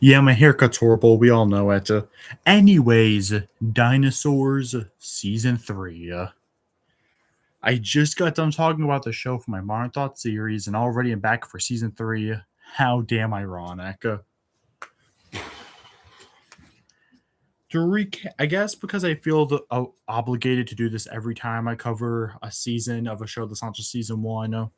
Yeah, my haircut's horrible. We all know it. Anyways, Dinosaurs Season 3. I just got done talking about the show for my Modern Thought series, and already I'm back for Season 3. How damn ironic. To recap, I guess because I feel obligated to do this every time I cover a season of a show that's not just Season 1.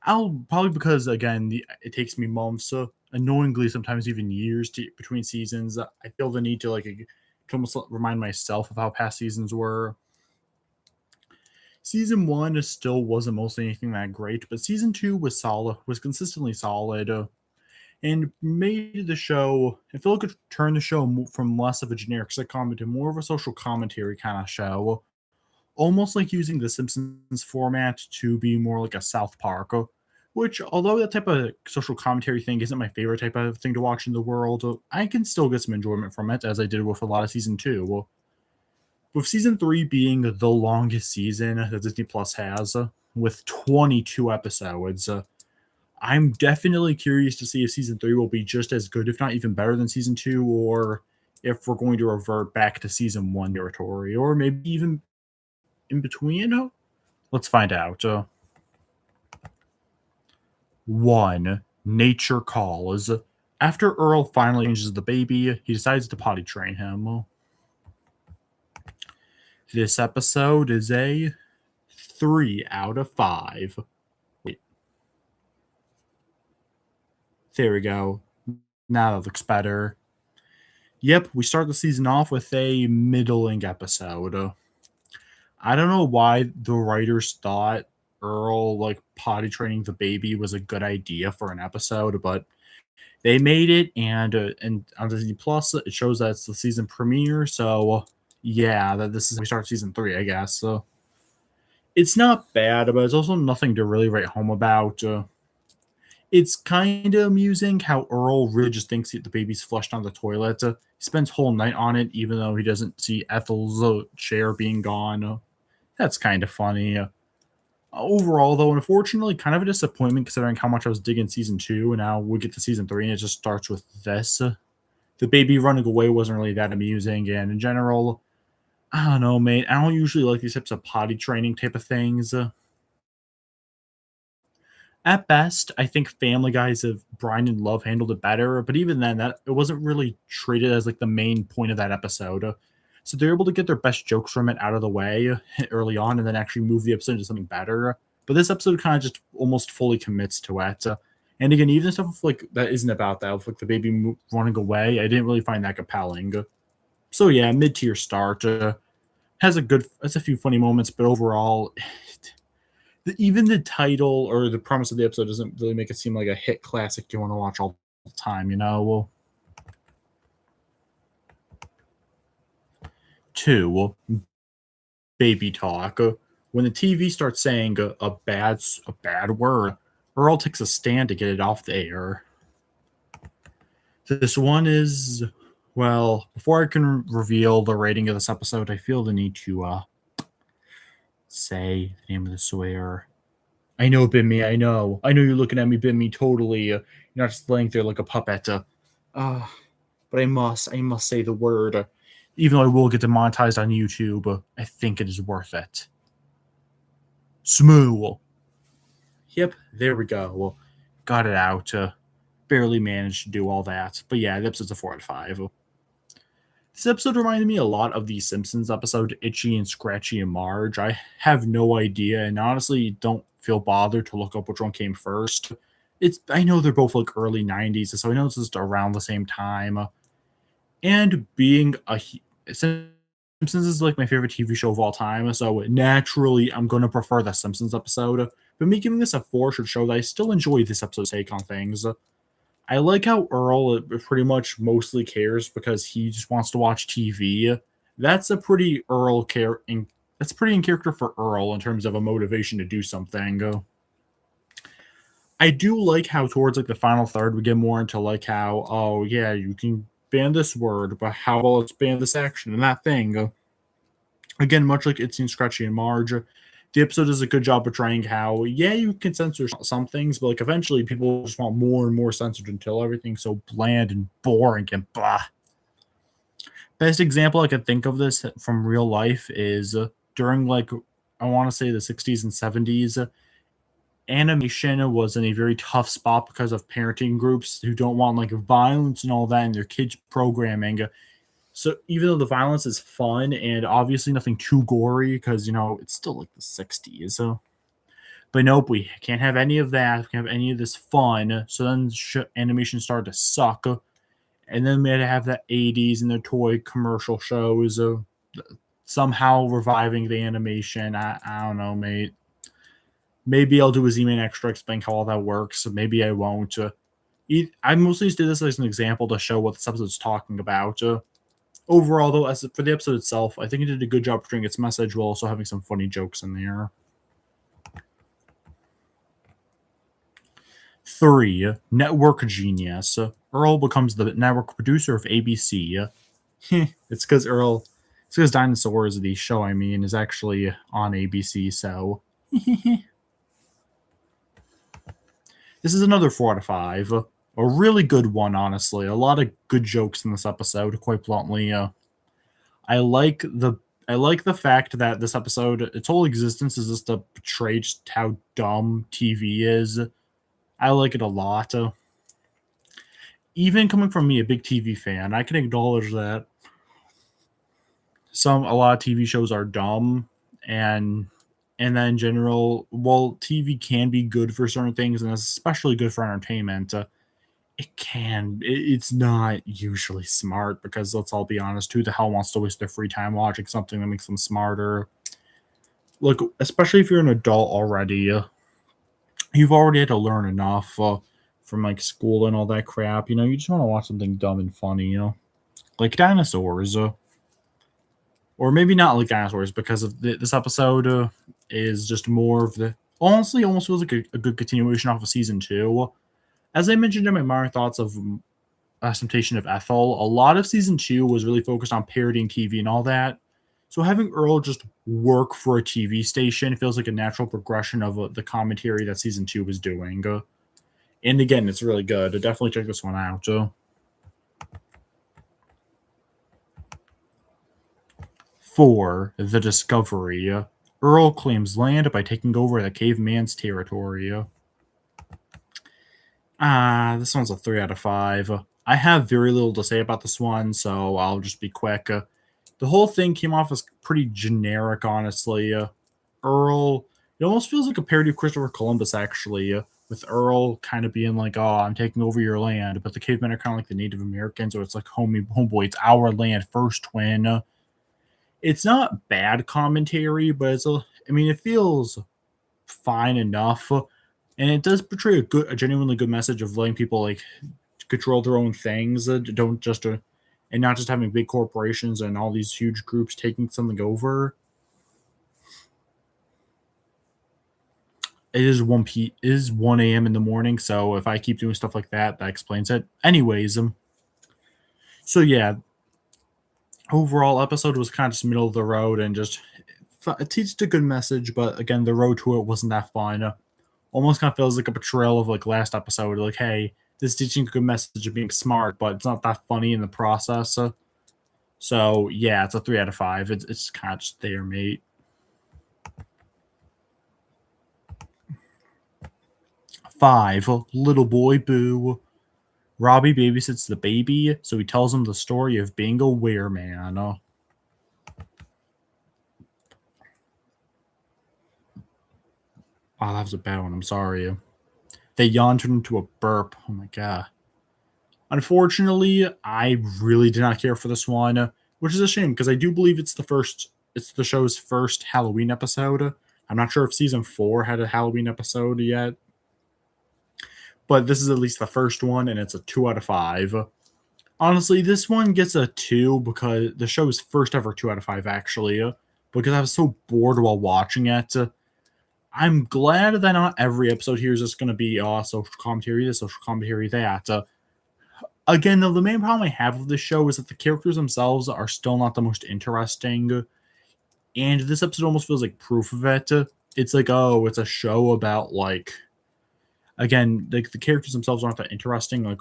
I'll probably because, again, it takes me months, annoyingly, sometimes even years between seasons. I feel the need to, to almost remind myself of how past seasons were. Season 1 still wasn't mostly anything that great, but season 2 was solid, was consistently solid, and made the show. I feel like it turned the show from less of a generic sitcom into more of a social commentary kind of show, almost like using the Simpsons format to be more like a South Park. Which, although that type of social commentary thing isn't my favorite type of thing to watch in the world, I can still get some enjoyment from it, as I did with a lot of season 2. With season 3 being the longest season that Disney Plus has, with 22 episodes, I'm definitely curious to see if season 3 will be just as good, if not even better than season 2, or if we're going to revert back to season 1 territory, or maybe even in between. Let's find out. 1. Nature calls. After Earl finally changes the baby, he decides to potty train him. This episode is a 3 out of 5. Wait. There we go. Now that looks better. Yep, we start the season off with a middling episode. I don't know why the writers thought Earl potty training the baby was a good idea for an episode, but they made it, and on Disney Plus it shows that it's the season premiere. So yeah, that this is we start season 3, I guess. So it's not bad, but it's also nothing to really write home about. It's kind of amusing how Earl really just thinks the baby's flushed down the toilet. He spends whole night on it, even though he doesn't see Ethel's chair being gone. That's kind of funny. Overall, though, unfortunately, kind of a disappointment considering how much I was digging season 2, and now we get to season 3, and it just starts with this. The baby running away wasn't really that amusing, and in general, I don't know, mate. I don't usually like these types of potty training type of things. At best, I think Family Guys of Brian and Love handled it better, but even then, that it wasn't really treated as the main point of that episode. So they're able to get their best jokes from it out of the way early on, and then actually move the episode into something better. But this episode kind of just almost fully commits to it. And again, even stuff that isn't about that, with the baby running away, I didn't really find that compelling. So yeah, mid tier start. Has a few funny moments, but overall, even the title or the premise of the episode doesn't really make it seem like a hit classic you want to watch all the time. Well, 2. Baby talk. When the TV starts saying a bad word, Earl takes a stand to get it off the air. This one is, well, before I can reveal the rating of this episode, I feel the need to say the name of the swear. I know, Bimmy, I know you're looking at me, Bimmy, totally. You're not just laying there like a puppet. But I must say the word. Even though I will get demonetized on YouTube, I think it is worth it. Smoo. Yep, there we go. Well, got it out. Barely managed to do all that. But yeah, the episode's a 4 out of 5. This episode reminded me a lot of the Simpsons episode Itchy and Scratchy and Marge. I have no idea, and honestly don't feel bothered to look up which one came first. I know they're both early 90s, so I know it's just around the same time. And being Simpsons is my favorite TV show of all time, so naturally I'm going to prefer the Simpsons episode. But me giving this a 4 should show that I still enjoy this episode's take on things. I like how Earl pretty much mostly cares because he just wants to watch TV. That's a pretty that's pretty in character for Earl in terms of a motivation to do something. I do like how towards the final third we get more into how, oh yeah, you can ban this word, but how about let's ban this action and that thing. Again, much like Itsy and Scratchy and Marge, The episode does a good job portraying how, yeah, you can censor some things, but like eventually people just want more and more censored until everything's so bland and boring and blah. Best example I could think of this from real life is during like I want to say the 60s and 70s. Animation was in a very tough spot because of parenting groups who don't want like violence and all that in their kids programming. So even though the violence is fun and obviously nothing too gory because it's still like the 60s. So, but nope, we can't have any of that. We can't have any of this fun. So then animation started to suck, and then we had to have the 80s and the toy commercial shows. Somehow reviving the animation. I don't know, mate. Maybe I'll do a Z-Man extra explain how all that works. Maybe I won't. I mostly just did this as an example to show what this episode's talking about. Overall, though, as for the episode itself, I think it did a good job portraying its message while also having some funny jokes in there. 3. Network Genius. Earl becomes the network producer of ABC. It's because Dinosaurs, the show, is actually on ABC, so. This is another 4 out of 5. A really good one, honestly. A lot of good jokes in this episode, quite bluntly. I like the fact that this episode, its whole existence is just to portray just how dumb TV is. I like it a lot. Even coming from me, a big TV fan, I can acknowledge that a lot of TV shows are dumb, and then in general, while TV can be good for certain things, and it's especially good for entertainment, it's not usually smart because let's all be honest, who the hell wants to waste their free time watching something that makes them smarter? Look, especially if you're an adult already, you've already had to learn enough from like school and all that crap. You just want to watch something dumb and funny, like Dinosaurs. Or maybe not like Dinosaurs because of this episode is just more of the honestly almost feels like a good continuation off of season 2. As I mentioned in my minor thoughts of Temptation of Ethel, a lot of season 2 was really focused on parodying TV and all that. So having Earl just work for a TV station feels like a natural progression of the commentary that season 2 was doing. And again, it's really good. Definitely check this one out. 4. The Discovery. Earl claims land by taking over the caveman's territory. This one's a 3 out of 5. I have very little to say about this one, so I'll just be quick. The whole thing came off as pretty generic, honestly. Earl, it almost feels like a parody of Christopher Columbus, actually, with Earl kind of being like, oh, I'm taking over your land, but the cavemen are kind of like the Native Americans, or it's like, homeboy, it's our land first, twin. It's not bad commentary, but it feels fine enough, and it does portray a genuinely good message of letting people like control their own things, don't just and not just having big corporations and all these huge groups taking something over. It is 1 a.m. in the morning, so if I keep doing stuff like that, that explains it. Anyways, so yeah, overall episode was kind of just middle of the road and just it teached a good message, but again, the road to it wasn't that fun. Almost kind of feels like a betrayal of like last episode. Like, hey, this is teaching a good message of being smart, but it's not that funny in the process. So yeah, it's a 3 out of 5. It's kind of just there, mate. 5. Little Boy Boo. Robbie babysits the baby, so he tells him the story of being a wereman. Oh, that was a bad one. I'm sorry. The yawn turned into a burp. Oh my god. Unfortunately, I really did not care for this one, which is a shame because I do believe it's the show's first Halloween episode. I'm not sure if season 4 had a Halloween episode yet, but this is at least the first one, and it's a 2 out of 5. Honestly, this one gets a 2 because the show's first ever 2 out of 5, actually, because I was so bored while watching it. I'm glad that not every episode here is just going to be social commentary this, social commentary that. Again, though, the main problem I have with this show is that the characters themselves are still not the most interesting, and this episode almost feels like proof of it. It's like, oh, it's a show about like, again, like the characters themselves aren't that interesting. Like,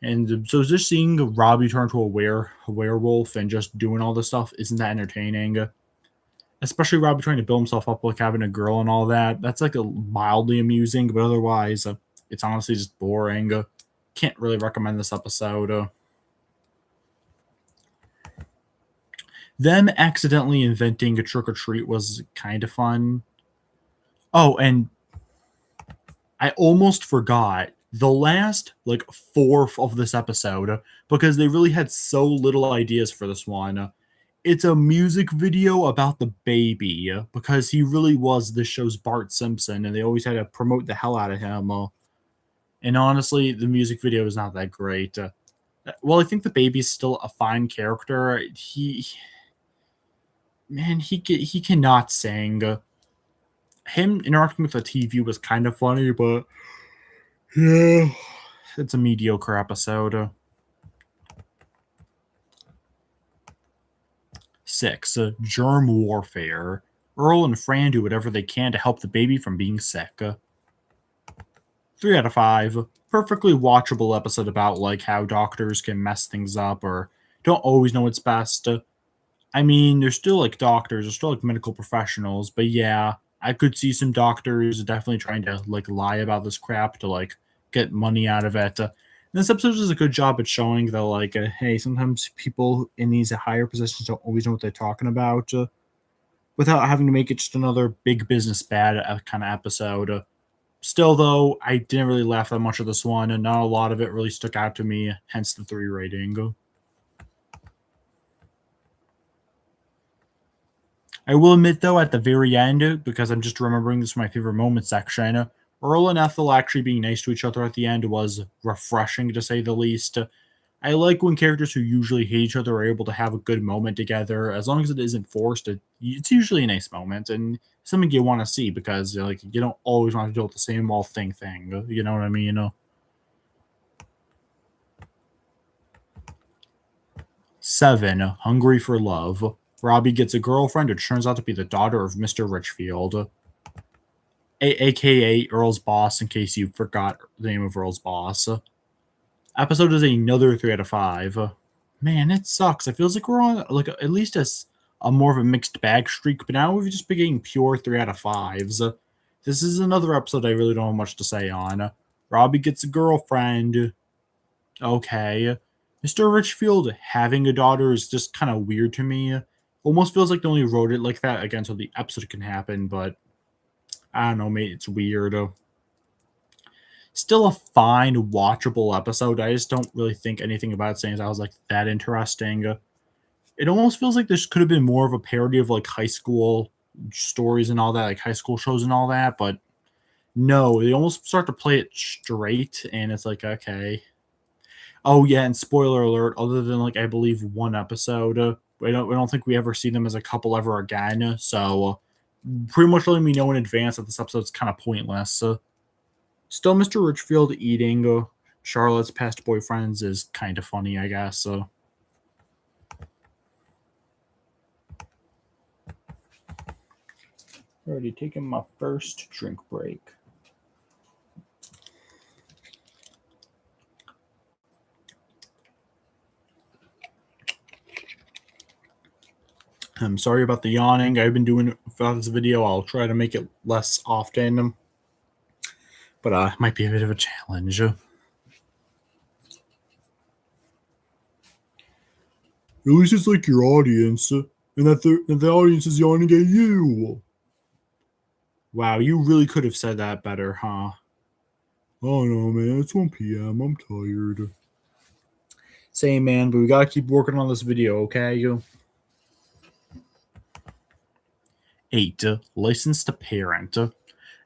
and so just seeing Robbie turn to a werewolf and just doing all this stuff isn't that entertaining. Especially Robbie trying to build himself up like having a girl and all that. That's like a mildly amusing, but otherwise, it's honestly just boring. Can't really recommend this episode. Them accidentally inventing a trick or treat was kind of fun. Oh, and I almost forgot the last like fourth of this episode because they really had so little ideas for this one. It's a music video about the baby because he really was the show's Bart Simpson, and they always had to promote the hell out of him. And honestly, the music video is not that great. Well, I think the baby's still a fine character. He cannot sing. Him interacting with the TV was kind of funny, but yeah, it's a mediocre episode. 6. Germ warfare. Earl and Fran do whatever they can to help the baby from being sick. 3 out of 5. Perfectly watchable episode about like how doctors can mess things up or don't always know what's best. I mean, they're still like doctors, they're still like medical professionals, but yeah, I could see some doctors definitely trying to like lie about this crap to like get money out of it. This episode does a good job at showing that like, hey, sometimes people in these higher positions don't always know what they're talking about, without having to make it just another big business bad kind of episode. Still, though, I didn't really laugh that much at this one, and not a lot of it really stuck out to me, hence the 3 rating. I will admit, though, at the very end, because I'm just remembering this from my favorite moment section, Earl and Ethel actually being nice to each other at the end was refreshing, to say the least. I like when characters who usually hate each other are able to have a good moment together. As long as it isn't forced, it's usually a nice moment and something you want to see because like you don't always want to deal with the same old thing. You know what I mean? You know. 7. Hungry for love. Robbie gets a girlfriend who turns out to be the daughter of Mr. Richfield, aka Earl's boss. In case you forgot the name of Earl's boss. Episode is another 3 out of 5. Man, it sucks. It feels like we're on like at least a more of a mixed bag streak, but now we've just been getting pure 3 out of 5s. This is another episode I really don't have much to say on. Robbie gets a girlfriend. Okay. Mr. Richfield having a daughter is just kind of weird to me. Almost feels like they only wrote it like that again so the episode can happen, but I don't know, mate. It's weird. Still a fine, watchable episode. I just don't really think anything about saying I was like that interesting. It almost feels like this could have been more of a parody of like high school stories and all that, like high school shows and all that, but no, they almost start to play it straight, and it's like, okay. Oh yeah, and spoiler alert, other than like I believe one episode, we don't think we ever see them as a couple ever again. So pretty much letting me know in advance that this episode's kind of pointless. Still, Mr. Richfield eating Charlotte's past boyfriends is kind of funny, I guess. Already taking my first drink break. I'm sorry about the yawning. I've been doing it throughout this video. I'll try to make it less often, but it might be a bit of a challenge. At least it's like your audience, and that the audience is yawning at you. Wow, you really could have said that better, huh? Oh no, man, it's 1 p.m. I'm tired. Same, man, but we gotta keep working on this video, okay? 8. License to parent.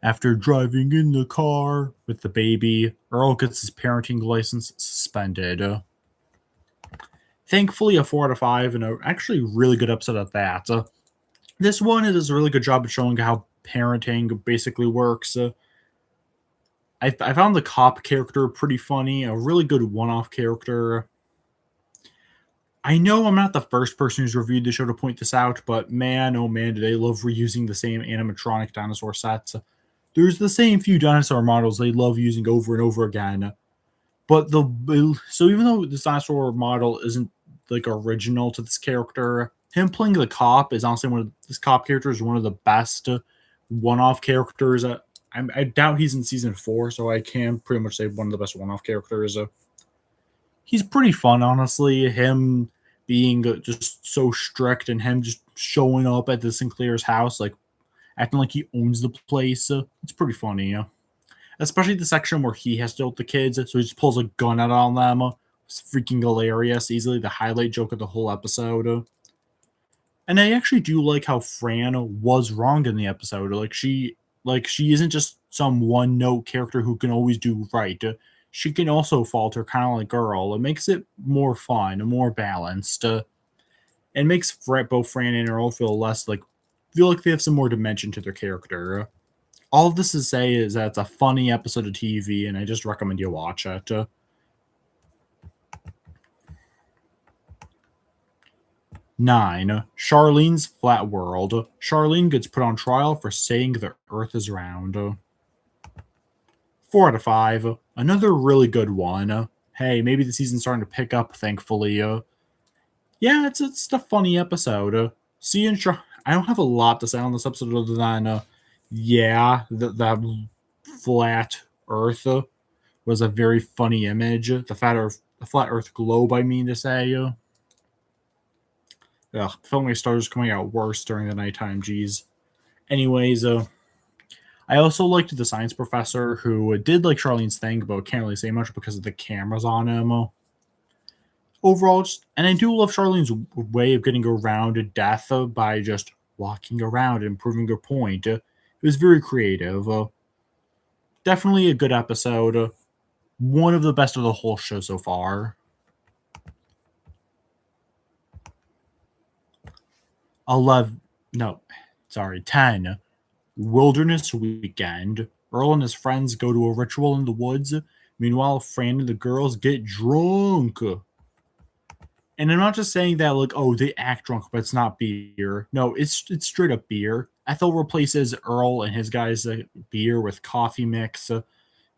After driving in the car with the baby, Earl gets his parenting license suspended. Thankfully, a 4 out of 5, and a actually really good episode at that. This one does a really good job of showing how parenting basically works. I found the cop character pretty funny, a really good one-off character. I know I'm not the first person who's reviewed the show to point this out, but man, oh man, do they love reusing the same animatronic dinosaur sets. There's the same few dinosaur models they love using over and over again. But so even though this dinosaur model isn't like original to this character, him playing the cop is honestly this cop character is one of the best one-off characters. I doubt he's in season 4, so I can pretty much say one of the best one-off characters. He's pretty fun, honestly. Him being just so strict and him just showing up at the Sinclair's house, like acting like he owns the place. It's pretty funny, yeah. Especially the section where he has to deal with the kids, so he just pulls a gun out on them. It's freaking hilarious. Easily the highlight joke of the whole episode. And I actually do like how Fran was wrong in the episode. She isn't just some one note character who can always do right. She can also falter, kind of like Earl. It makes it more fun, more balanced. It makes both Fran and Earl feel like they have some more dimension to their character. All of this to say is that it's a funny episode of TV, and I just recommend you watch it. 9. Charlene's Flat World. Charlene gets put on trial for saying the Earth is round. 4 out of 5. Another really good one. Hey, maybe the season's starting to pick up, thankfully. Yeah, it's a funny episode. I don't have a lot to say on this episode other than, yeah, that flat Earth was a very funny image. The flat Earth globe, I mean to say. Filming stars coming out worse during the nighttime. Geez. Anyways, I also liked the science professor who did like Charlene's thing, but can't really say much because of the cameras on him. Overall, and I do love Charlene's way of getting around death by just walking around and proving her point. It was very creative. Definitely a good episode. One of the best of the whole show so far. 10. Wilderness Weekend. Earl and his friends go to a ritual in the woods. Meanwhile, Fran and the girls get drunk. And I'm not just saying that like, oh, they act drunk, but it's not beer. No, it's straight up beer. Ethel replaces Earl and his guys' beer with coffee mix,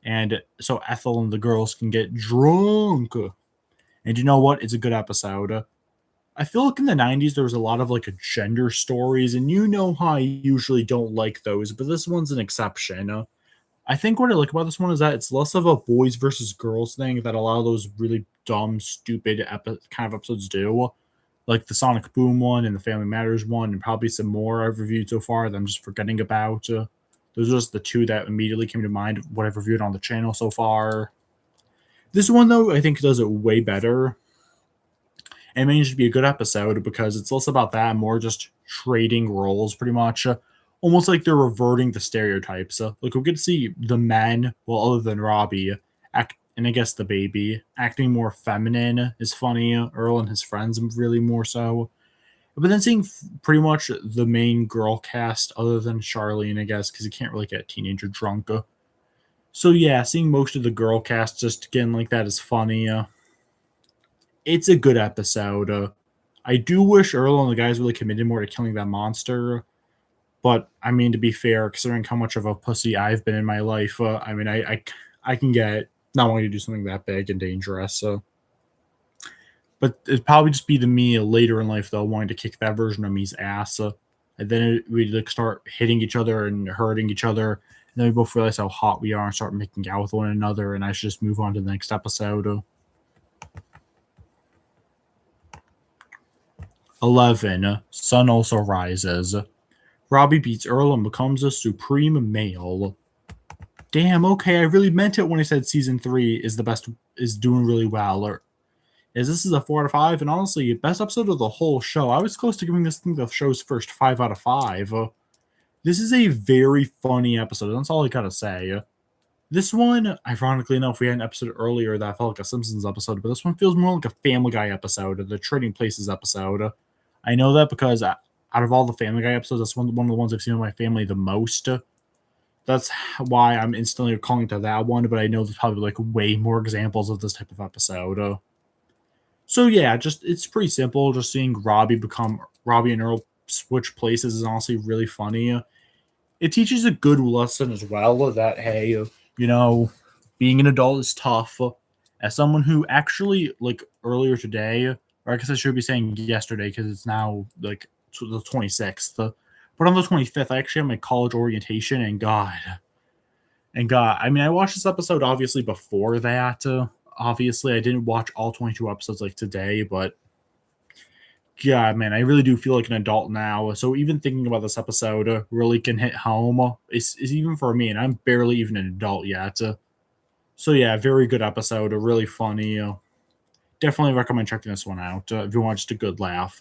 and so Ethel and the girls can get drunk. And you know what? It's a good episode. I feel like in the 90s there was a lot of like gender stories, and you know how I usually don't like those, but this one's an exception. I think what I like about this one is that it's less of a boys versus girls thing that a lot of those really dumb, stupid kind of episodes do. Like the Sonic Boom one and the Family Matters one, and probably some more I've reviewed so far that I'm just forgetting about. Those are just the two that immediately came to mind, what I've reviewed on the channel so far. This one, though, I think does it way better. And managed to be a good episode because it's less about that and more just trading roles, pretty much. Almost like they're reverting the stereotypes. Like we get to see the men, well, other than Robbie, and I guess the baby, acting more feminine is funny. Earl and his friends really more so. But then seeing pretty much the main girl cast, other than Charlene, I guess, because you can't really get a teenager drunk. So yeah, seeing most of the girl cast just again like that is funny. It's a good episode. I do wish Earl and the guys really committed more to killing that monster. But I mean, to be fair, considering how much of a pussy I've been in my life, I mean, I can get not wanting to do something that big and dangerous. But it'd probably just be the me later in life though, wanting to kick that version of me's ass, and then we'd like start hitting each other and hurting each other, and then we both realize how hot we are and start making out with one another. And I should just move on to the next episode. 11. Sun Also Rises. Robbie beats Earl and becomes a supreme male. Damn, okay, I really meant it when I said season 3 is doing really well. Or this is a 4 out of 5, and honestly, best episode of the whole show. I was close to giving this thing the show's first 5 out of 5. This is a very funny episode. That's all I gotta say. This one, ironically enough, we had an episode earlier that felt like a Simpsons episode, but this one feels more like a Family Guy episode, the Trading Places episode. I know that because out of all the Family Guy episodes, that's one of the ones I've seen with my family the most. That's why I'm instantly calling to that one, but I know there's probably like way more examples of this type of episode. So yeah, just it's pretty simple. Just seeing Robbie and Earl switch places is honestly really funny. It teaches a good lesson as well that hey, being an adult is tough. As someone who actually like earlier today, or I guess I should be saying yesterday because it's now like the 26th. But on the 25th, I actually had my college orientation, and God, I mean, I watched this episode obviously before that. Obviously, I didn't watch all 22 episodes like today, but God, man, I really do feel like an adult now. So even thinking about this episode really can hit home. It's even for me, and I'm barely even an adult yet. So yeah, very good episode. Really funny. Definitely recommend checking this one out if you want just a good laugh.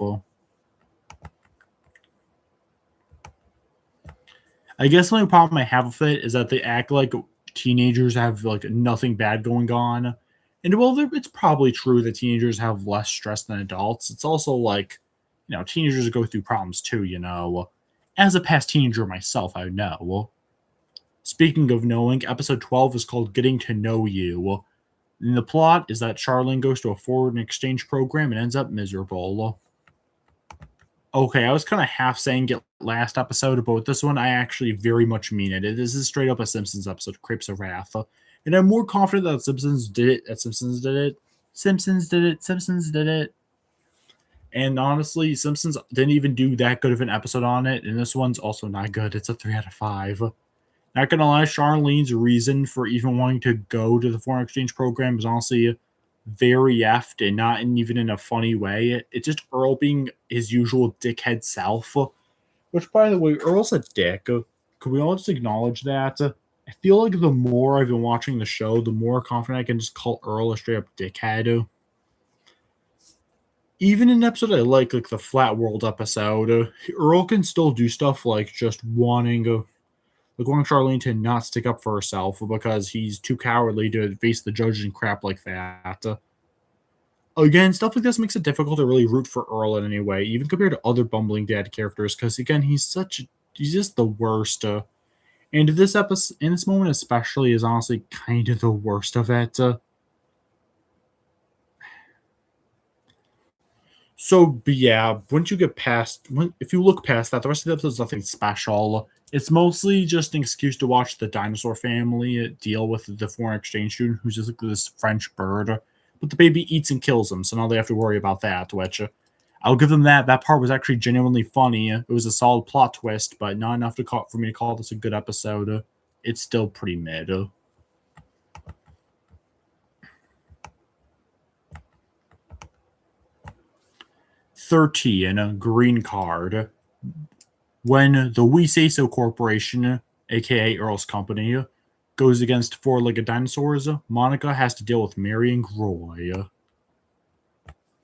I guess the only problem I have with it is that they act like teenagers have like nothing bad going on. And well, it's probably true that teenagers have less stress than adults. It's also like, teenagers go through problems too. As a past teenager myself, I know. Speaking of knowing, episode 12 is called Getting to Know You. And the plot is that Charlene goes to a foreign exchange program and ends up miserable. Okay, I was kind of half saying it last episode, but with this one, I actually very much mean it. This is straight up a Simpsons episode, Crepes of Wrath. And I'm more confident that Simpsons did it. That Simpsons did it. Simpsons did it. Simpsons did it. And honestly, Simpsons didn't even do that good of an episode on it. And this one's also not good. It's a 3 out of 5. Not gonna lie, Charlene's reason for even wanting to go to the foreign exchange program is honestly very effed and not even in a funny way. It's just Earl being his usual dickhead self. Which, by the way, Earl's a dick. Can we all just acknowledge that? I feel like the more I've been watching the show, the more confident I can just call Earl a straight up dickhead. Even in an episode I like the Flat World episode, Earl can still do stuff like just wanting Charlene to not stick up for herself because he's too cowardly to face the judge and crap like that. Again, stuff like this makes it difficult to really root for Earl in any way, even compared to other bumbling dad characters, because again, he's just the worst. And this episode, in this moment especially, is honestly kind of the worst of it. But yeah, once you get if you look past that, the rest of the episode is nothing special. It's mostly just an excuse to watch the dinosaur family deal with the foreign exchange student who's just like this French bird. But the baby eats and kills him, so now they have to worry about that, which I'll give them that. That part was actually genuinely funny. It was a solid plot twist, but not enough for me to call this a good episode. It's still pretty mid. 13, a green card. When the We Say So Corporation, aka Earl's company, goes against four-legged dinosaurs, Monica has to deal with marrying Roy.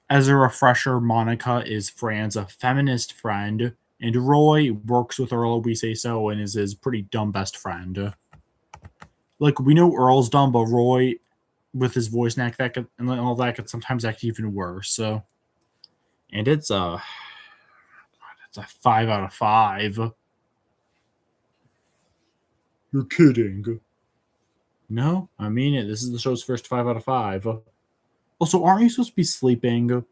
As a refresher, Monica is Fran's feminist friend, and Roy works with Earl We Say So and is his pretty dumb best friend. Like, we know Earl's dumb, but Roy, with his voice and all that, could sometimes act even worse. And it's a 5 out of 5. You're kidding. No, I mean it. This is the show's first 5 out of 5. Also, aren't you supposed to be sleeping?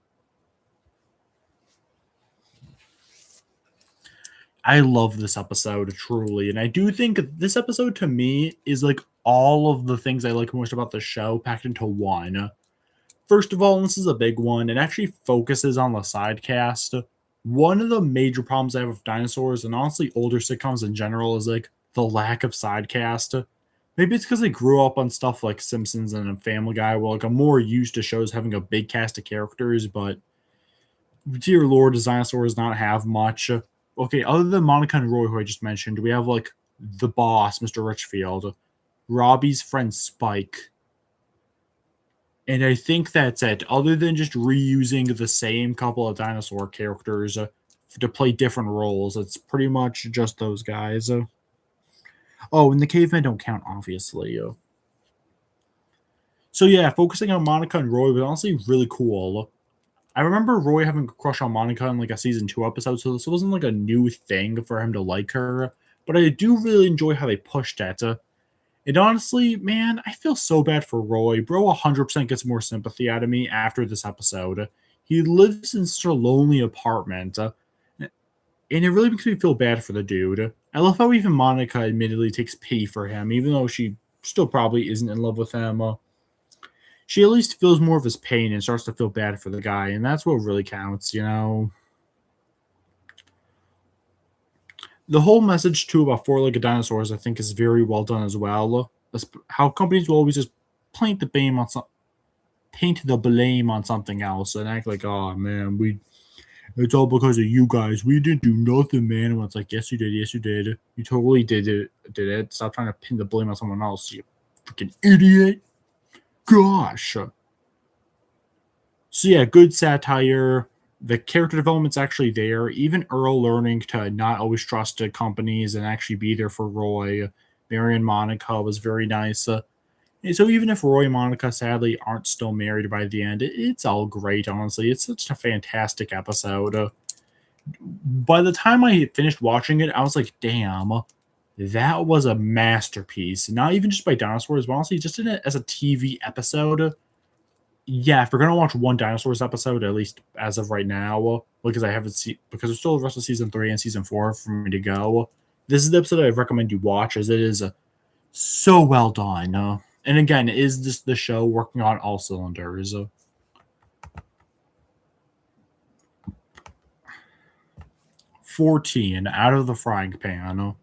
I love this episode, truly. And I do think this episode, to me, is like all of the things I like most about the show packed into one. First of all, and this is a big one, it actually focuses on the side cast. One of the major problems I have with dinosaurs, and honestly older sitcoms in general, is like the lack of side cast. Maybe it's because I grew up on stuff like Simpsons and Family Guy, where like I'm more used to shows having a big cast of characters, but dear Lord, does dinosaurs not have much? Okay, other than Monica and Roy, who I just mentioned, we have like the boss, Mr. Richfield, Robbie's friend Spike, and I think that's it. Other than just reusing the same couple of dinosaur characters to play different roles, it's pretty much just those guys. Oh, and the cavemen don't count, obviously. So yeah, focusing on Monica and Roy was honestly really cool. I remember Roy having a crush on Monica in like a season 2 episode, so this wasn't like a new thing for him to like her. But I do really enjoy how they pushed it. And honestly, man, I feel so bad for Roy. Bro 100% gets more sympathy out of me after this episode. He lives in such a lonely apartment, and it really makes me feel bad for the dude. I love how even Monica admittedly takes pity for him, even though she still probably isn't in love with him. She at least feels more of his pain and starts to feel bad for the guy, and that's what really counts, you know? The whole message, too, about four-legged dinosaurs, I think, is very well done as well. How companies will always just paint the blame on some, paint the blame on something else and act like, oh man, we it's all because of you guys. We didn't do nothing, man. And it's like, yes, you did. Yes, you did. You totally did it. Did it. Stop trying to pin the blame on someone else. You freaking idiot. Gosh. So yeah, good satire. The character development's actually there. Even Earl learning to not always trust companies and actually be there for Roy. Mary and Monica was very nice. And so even if Roy and Monica sadly aren't still married by the end, it's all great. Honestly, it's such a fantastic episode. By the time I finished watching it, I was like, damn, that was a masterpiece. Not even just by dinosaurs, but honestly, just in it as a TV episode. Yeah, if we're gonna watch one dinosaurs episode, at least as of right now, because I haven't seen because there's still the rest of season 3 and season 4 for me to go. This is the episode I recommend you watch, as it is so well done. And again, is this the show working on all cylinders? 14 out of the frying pan.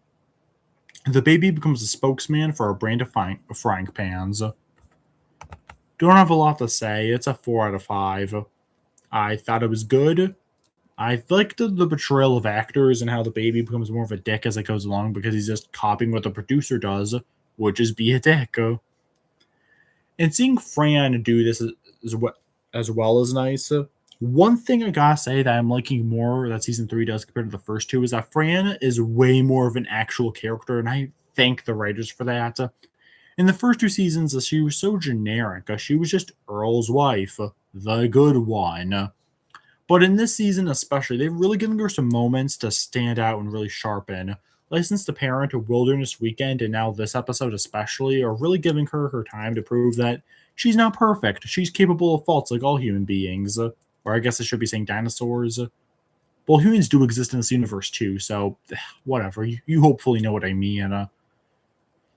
The baby becomes a spokesman for a brand of frying pans. Don't have a lot to say. It's a 4 out of 5. I thought it was good. I liked the portrayal of actors and how the baby becomes more of a dick as it goes along because he's just copying what the producer does, which is be a dick. And seeing Fran do this as well as nice. One thing I gotta say that I'm liking more that season 3 does compared to the first two is that Fran is way more of an actual character, and I thank the writers for that. In the first two seasons, she was so generic. She was just Earl's wife, the good one. But in this season, especially, they've really given her some moments to stand out and really sharpen. Licensed to Parent, Wilderness Weekend, and now this episode especially are really giving her her time to prove that she's not perfect. She's capable of faults like all human beings. Or I guess I should be saying dinosaurs. Well, humans do exist in this universe too, so whatever. You hopefully know what I mean.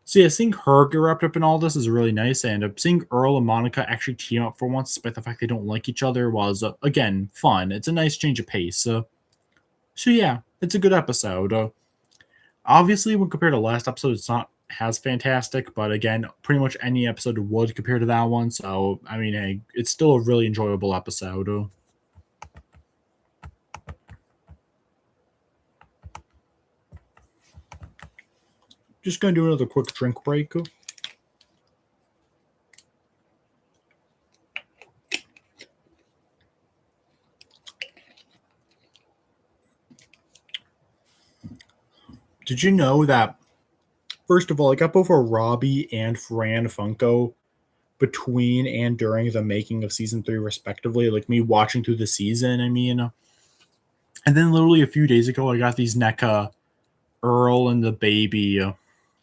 So yeah, seeing her get wrapped up in all this is really nice, and seeing Earl and Monica actually team up for once, despite the fact they don't like each other, was again fun. It's a nice change of pace. So yeah, it's a good episode. Obviously, when compared to last episode, it's not as fantastic, but again, pretty much any episode would compare to that one. So I mean, hey, it's still a really enjoyable episode. Just gonna do another quick drink break. Did you know that, first of all, I got both a Robbie and Fran Funko between and during the making of season 3, respectively? Like me watching through the season, I mean. And then literally a few days ago, I got these NECA Earl and the baby,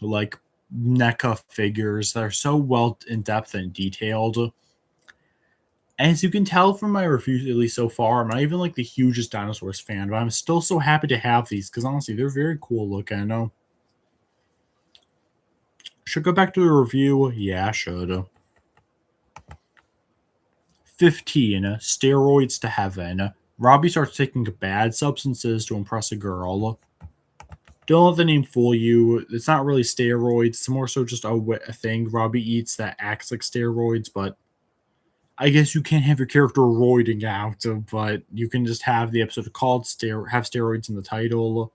like NECA figures that are so well in depth and detailed. As you can tell from my reviews, at least so far, I'm not even like the hugest dinosaurs fan, but I'm still so happy to have these because honestly, they're very cool looking. I know. Should go back to the review. Yeah, I should. 15. Steroids to heaven. Robbie starts taking bad substances to impress a girl. Don't let the name fool you. It's not really steroids. It's more so just a thing Robbie eats that acts like steroids, but I guess you can't have your character roiding out, but you can just have the episode called have steroids in the title.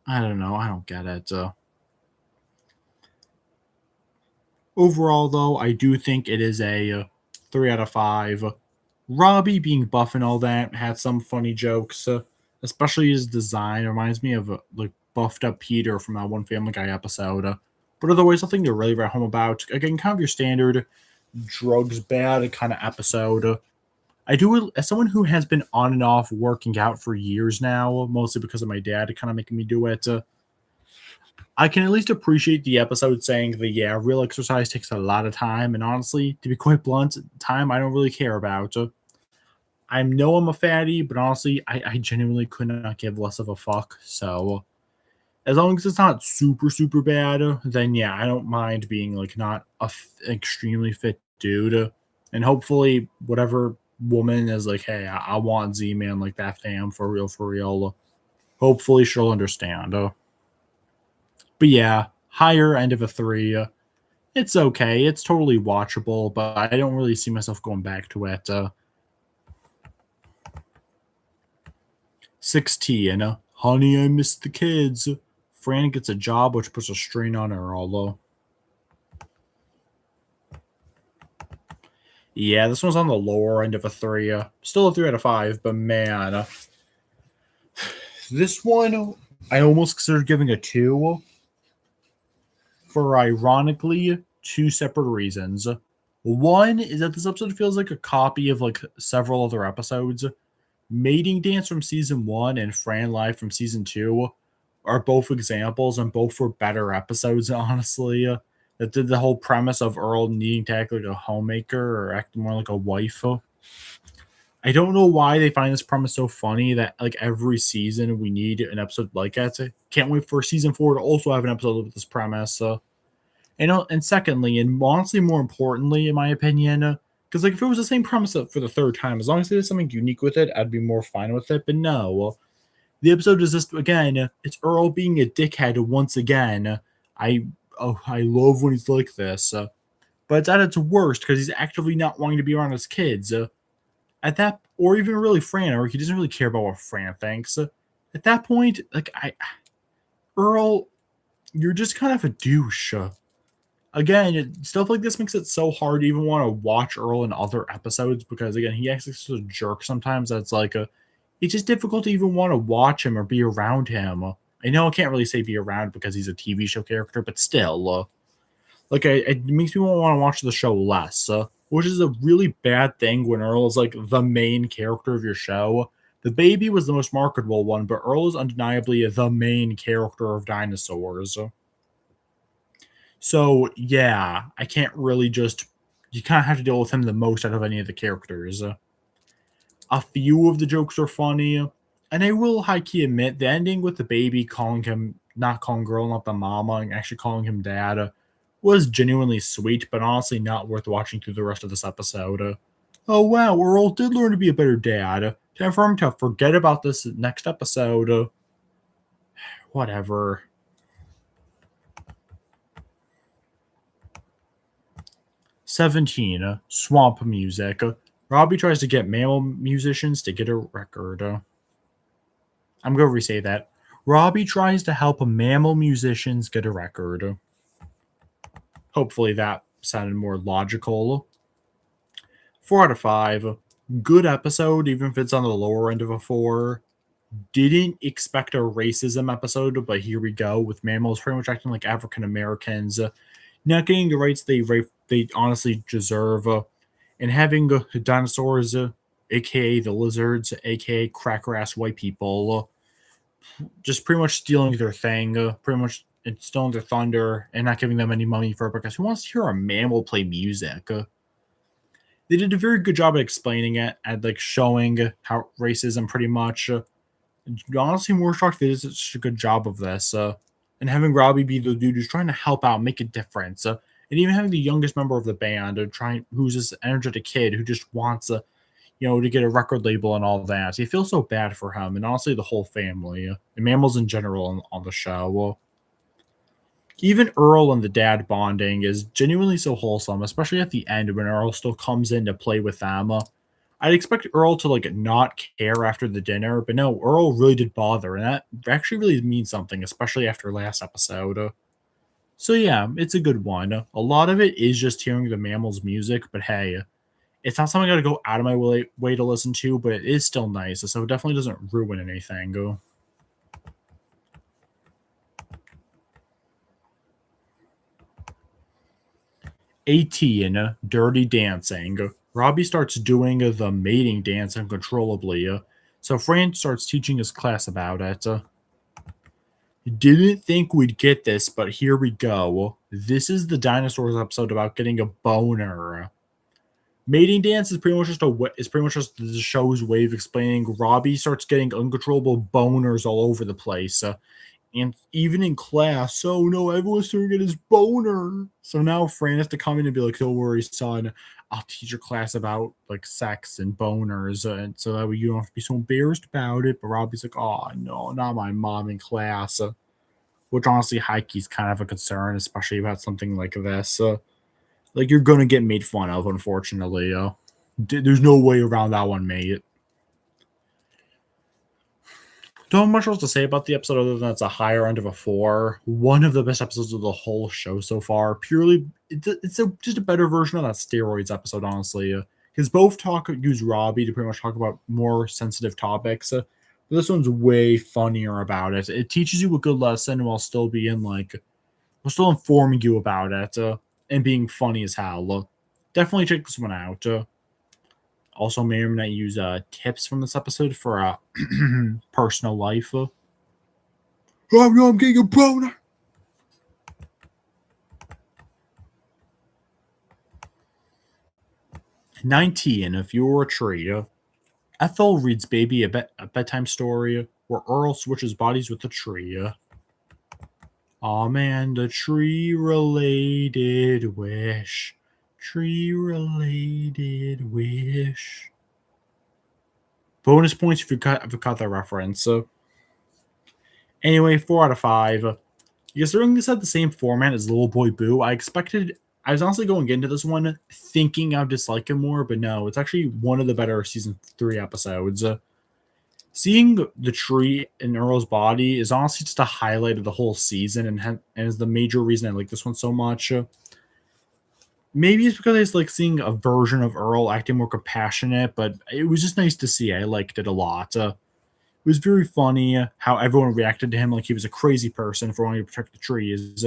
I don't know. I don't get it. Overall, though, I do think it is a 3 out of 5. Robbie being buff and all that had some funny jokes, especially his design reminds me of like buffed up Peter from that one Family Guy episode. But otherwise, nothing to really write home about. Again, kind of your standard drugs bad kind of episode. I do, as someone who has been on and off working out for years now, mostly because of my dad kind of making me do it. I can at least appreciate the episode saying that, yeah, real exercise takes a lot of time. And honestly, to be quite blunt, time I don't really care about. I know I'm a fatty, but honestly, I genuinely could not give less of a fuck. So as long as it's not super, super bad, then yeah, I don't mind being like not extremely fit dude. And hopefully, whatever woman is like, hey, I want Z Man like that fam for real, for real. Hopefully, she'll understand. But yeah, higher end of a three. It's okay. It's totally watchable, but I don't really see myself going back to it. 16. Honey, I miss the kids. Fran gets a job, which puts a strain on her, although. Yeah, this one's on the lower end of a three. Still a 3 out of 5, but man, this one I almost considered giving a two for ironically two separate reasons. One is that this episode feels like a copy of like several other episodes. Mating Dance from season one and Fran Live from season two are both examples, and both were better episodes, honestly. That did the whole premise of Earl needing to act like a homemaker or act more like a wife. I don't know why they find this premise so funny that like every season we need an episode like that. Can't wait for season 4 to also have an episode with this premise. And secondly, and honestly more importantly, in my opinion, because like if it was the same premise for the third time, as long as they did something unique with it, I'd be more fine with it. But no, the episode is just again, it's Earl being a dickhead once again. I love when he's like this, but it's at its worst because he's actively not wanting to be around his kids. At that, or even really Fran, or he doesn't really care about what Fran thinks. At that point, like Earl, you're just kind of a douche. Again, stuff like this makes it so hard to even want to watch Earl in other episodes because again, he acts like such a jerk sometimes. That's like it's just difficult to even want to watch him or be around him. I know I can't really say be around because he's a TV show character, but still, it makes me want to watch the show less, which is a really bad thing when Earl is like the main character of your show. The baby was the most marketable one, but Earl is undeniably the main character of Dinosaurs. So yeah, I can't really just. You kind of have to deal with him the most out of any of the characters. A few of the jokes are funny, and I will high key admit the ending with the baby calling him not calling girl, not the mama, and actually calling him dad was genuinely sweet, but honestly not worth watching through the rest of this episode. Oh wow, Earl did learn to be a better dad. Time for him to forget about this next episode. Whatever. 17. Swamp music. Robbie tries to get mammal musicians to get a record. I'm going to re-say that. Robbie tries to help mammal musicians get a record. Hopefully that sounded more logical. 4 out of 5. Good episode, even if it's on the lower end of a 4. Didn't expect a racism episode, but here we go with mammals pretty much acting like African Americans, not getting the rights they honestly deserve, and having dinosaurs, aka the lizards, aka cracker ass white people, just pretty much stealing their thing, pretty much stealing their thunder, and not giving them any money for it because who wants to hear a mammal play music? They did a very good job at explaining it and like showing how racism pretty much. Honestly, more shocked they did such a good job of this, and having Robbie be the dude who's trying to help out, make a difference, and even having the youngest member of the band, who's this energetic kid who just wants to get a record label and all that. You feel so bad for him, and honestly, the whole family, and mammals in general on the show. Even Earl and the dad bonding is genuinely so wholesome, especially at the end when Earl still comes in to play with them. I'd expect Earl to like not care after the dinner, but no, Earl really did bother, and that actually really means something, especially after last episode. So yeah, it's a good one. A lot of it is just hearing the mammals' music, but hey, it's not something I gotta go out of my way to listen to, but it is still nice, so it definitely doesn't ruin anything. 18. Dirty Dancing. Robbie starts doing the mating dance uncontrollably, so Fran starts teaching his class about it. Didn't think we'd get this, but here we go. This is the Dinosaurs episode about getting a boner. Mating dance is pretty much just the show's way of explaining Robbie starts getting uncontrollable boners all over the place. And even in class, oh no, everyone's staring at his boner. So now Fran has to come in and be like, "Don't worry, son, I'll teach your class about like sex and boners, and so that way you don't have to be so embarrassed about it." But Robbie's like, "Oh no, not my mom in class," which honestly, Heiki's kind of a concern, especially about something like this. Like you're gonna get made fun of, unfortunately. There's no way around that one, mate. Don't have much else to say about the episode other than it's a higher end of a 4. One of the best episodes of the whole show so far. Purely, just a better version of that steroids episode, honestly. Because both use Robbie to pretty much talk about more sensitive topics. But this one's way funnier about it. It teaches you a good lesson while still still informing you about it and being funny as hell. Definitely check this one out. Also, may or may not use tips from this episode for personal life. Oh no, I'm getting a boner. 19. If you were a tree, Ethel reads Baby a bedtime story where Earl switches bodies with a tree. Aw man, the tree related wish. Tree related wish. Bonus points if you caught that reference. Anyway, 4 out of 5. Considering this had the same format as Little Boy Boo, I was honestly going into this one thinking I'd dislike it more, but no, it's actually one of the better season 3 episodes. Seeing the tree in Earl's body is honestly just a highlight of the whole season and is the major reason I like this one so much. Maybe it's because I just like seeing a version of Earl acting more compassionate, but it was just nice to see. I liked it a lot. It was very funny how everyone reacted to him like he was a crazy person for wanting to protect the trees.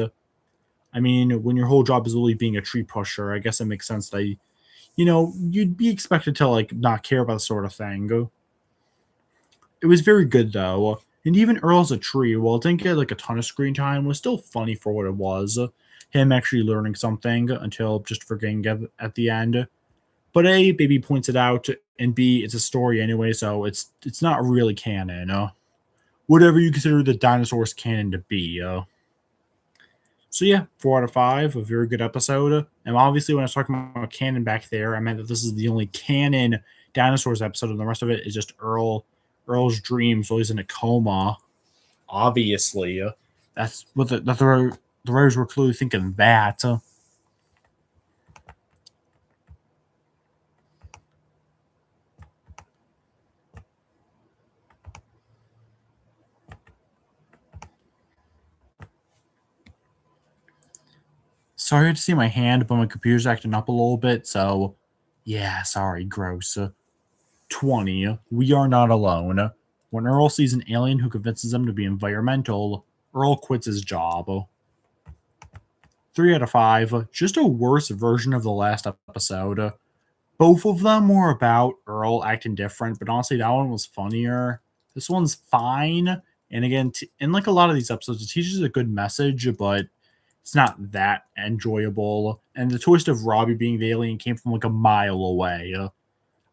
I mean, when your whole job is literally being a tree pusher, I guess it makes sense that you'd be expected to like not care about the sort of thing. It was very good though, and even Earl's a tree, while it didn't get like a ton of screen time, was still funny for what it was. Him actually learning something until just forgetting at the end. But A, Baby points it out, and B, it's a story anyway, so it's not really canon. Whatever you consider the Dinosaurs canon to be. So yeah, 4 out of 5, a very good episode. And obviously, when I was talking about canon back there, I meant that this is the only canon Dinosaurs episode, and the rest of it is just Earl's dreams while he's in a coma. Obviously, that's what the writers were clearly thinking that. Sorry to see my hand, but my computer's acting up a little bit, so yeah, sorry, gross. 20. We are not alone. When Earl sees an alien who convinces him to be environmental, Earl quits his job. 3 out of 5. Just a worse version of the last episode. Both of them were about Earl acting different, but honestly, that one was funnier. This one's fine. And again, in like a lot of these episodes, it teaches a good message, but it's not that enjoyable. And the twist of Robbie being the alien came from like a mile away.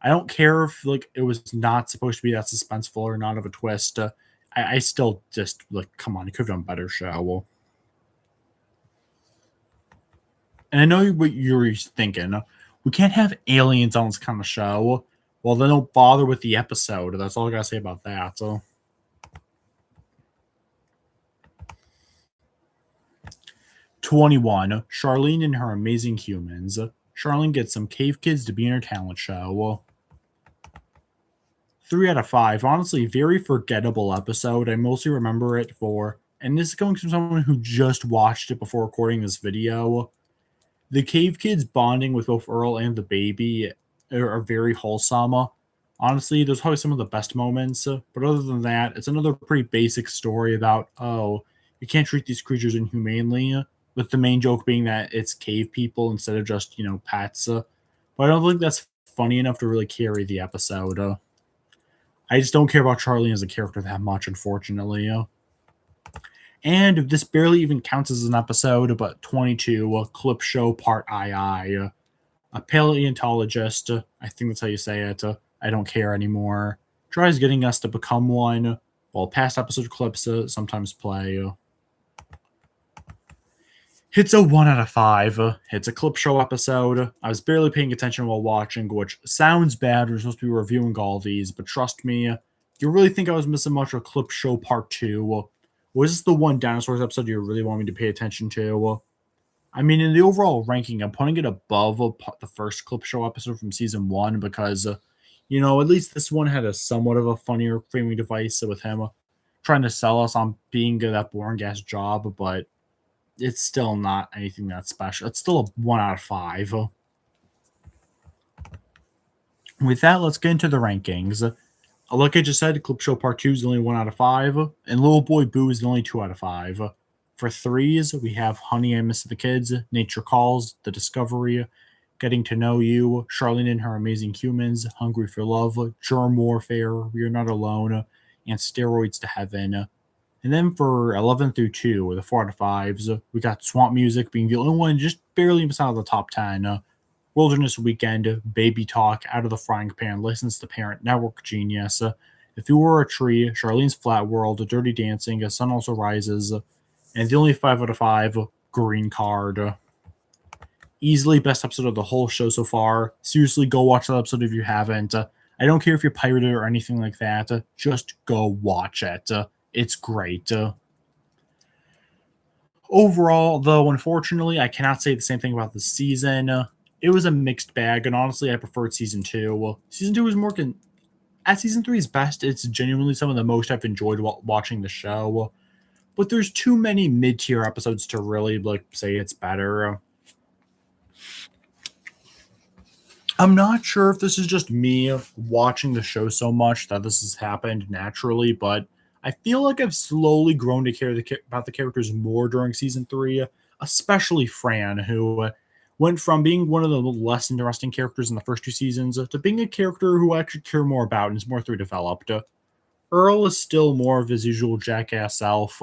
I don't care if like it was not supposed to be that suspenseful or not of a twist. I still just like, come on, you could have done better, show. And I know what you're thinking. We can't have aliens on this kind of show. Well, then don't bother with the episode. That's all I gotta say about that. So, 21. Charlene and her amazing humans. Charlene gets some cave kids to be in her talent show. 3 out of 5. Honestly, very forgettable episode. I mostly remember it for, and this is coming from someone who just watched it before recording this video. The cave kids bonding with both Earl and the baby are very wholesome. Honestly, those are probably some of the best moments. But other than that, it's another pretty basic story about, oh, you can't treat these creatures inhumanely, with the main joke being that it's cave people instead of just, pets. But I don't think that's funny enough to really carry the episode. I just don't care about Charlie as a character that much, unfortunately. And this barely even counts as an episode, but 22, Clip Show Part II. A paleontologist, I think that's how you say it, I don't care anymore, tries getting us to become one, while past episode clips sometimes play. It's a 1 out of 5. It's a clip show episode. I was barely paying attention while watching, which sounds bad. We're supposed to be reviewing all these, but trust me, you really think I was missing much of Clip Show Part 2? Was this the one Dinosaurs episode you really want me to pay attention to? I mean, in the overall ranking, I'm putting it above the first Clip Show episode from season 1 because, at least this one had a somewhat of a funnier framing device with him trying to sell us on being that boring ass job, but it's still not anything that special. It's still a 1 out of 5. With that, let's get into the rankings. Like I just said, Clip Show Part 2 is only 1 out of 5, and Little Boy Boo is only 2 out of 5. For threes, we have Honey, I Miss the Kids, Nature Calls, The Discovery, Getting to Know You, Charlene and Her Amazing Humans, Hungry for Love, Germ Warfare, We Are Not Alone, and Steroids to Heaven. And then for 11 through 2, the 4 out of 5s, we got Swamp Music being the only one just barely missing out of the top 10. Wilderness Weekend, Baby Talk, Out of the Frying Pan, License to Parent, Network Genius, If You Were a Tree, Charlene's Flat World, Dirty Dancing, A Sun Also Rises, and the only 5 out of 5, Green Card. Easily best episode of the whole show so far. Seriously, go watch that episode if you haven't. I don't care if you're pirated or anything like that. Just go watch it. It's great. Overall, though, unfortunately, I cannot say the same thing about the season. It was a mixed bag, and honestly, I preferred season 2. Season 2 was more at season 3's best. It's genuinely some of the most I've enjoyed watching the show. But there's too many mid-tier episodes to really say it's better. I'm not sure if this is just me watching the show so much that this has happened naturally, but I feel like I've slowly grown to care about the characters more during season 3, especially Fran, who went from being one of the less interesting characters in the first 2 seasons to being a character who I actually care more about and is more through developed. Earl is still more of his usual jackass self,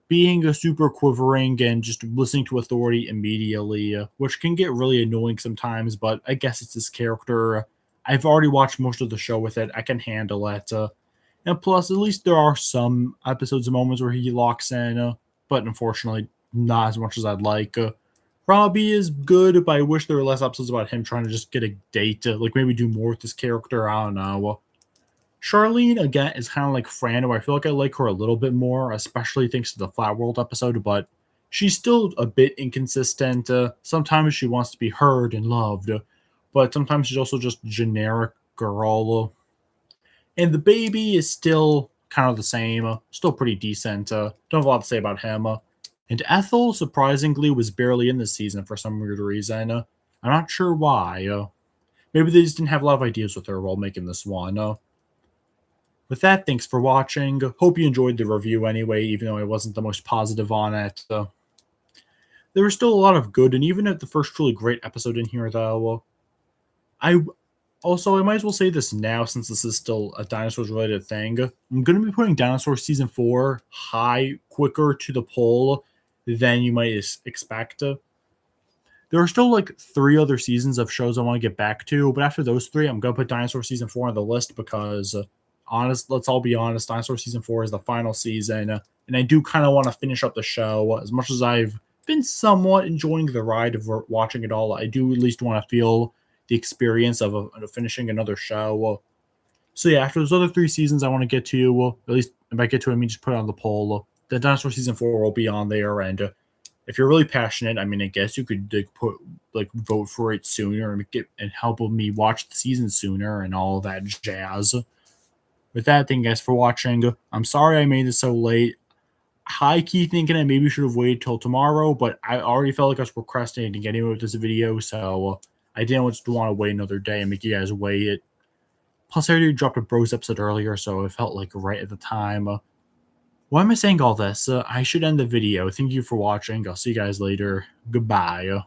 being a super quivering and just listening to authority immediately, which can get really annoying sometimes, but I guess it's his character. I've already watched most of the show with it. I can handle it. And plus, at least there are some episodes and moments where he locks in, but unfortunately, not as much as I'd like. Robbie is good, but I wish there were less episodes about him trying to just get a date, maybe do more with this character. I don't know. Charlene, again, is kind of like Fran, where I feel like I like her a little bit more, especially thanks to the Flat World episode, but she's still a bit inconsistent. Sometimes she wants to be heard and loved, but sometimes she's also just generic girl. And the baby is still kind of the same, still pretty decent. Don't have a lot to say about him. And Ethel, surprisingly, was barely in this season for some weird reason. I'm not sure why. Maybe they just didn't have a lot of ideas with her while making this one. With that, thanks for watching. Hope you enjoyed the review anyway, even though I wasn't the most positive on it. There was still a lot of good, and even at the first truly great episode in here, though, I might as well say this now since this is still a Dinosaurs-related thing. I'm going to be putting Dinosaurs Season 4 quicker to the poll than you might expect. There are still 3 other seasons of shows I want to get back to, but after those 3, I'm going to put Dinosaur Season 4 on the list because... let's all be honest, Dinosaur Season 4 is the final season, and I do kind of want to finish up the show. As much as I've been somewhat enjoying the ride of watching it all, I do at least want to feel the experience of finishing another show. So yeah, after those other 3 seasons I want to get to, at least if I get to it, I mean, just put it on the poll. The Dinosaur Season 4 will be on there, and if you're really passionate, I mean, I guess you could vote for it sooner and help me watch the season sooner and all that jazz. With that, thank you guys for watching. I'm sorry I made this so late. High-key thinking I maybe should have waited till tomorrow, but I already felt like I was procrastinating anyway with this video, so I didn't just want to wait another day and make you guys wait. Plus, I already dropped a Bros episode earlier, so it felt like right at the time. Why am I saying all this? I should end the video. Thank you for watching. I'll see you guys later. Goodbye.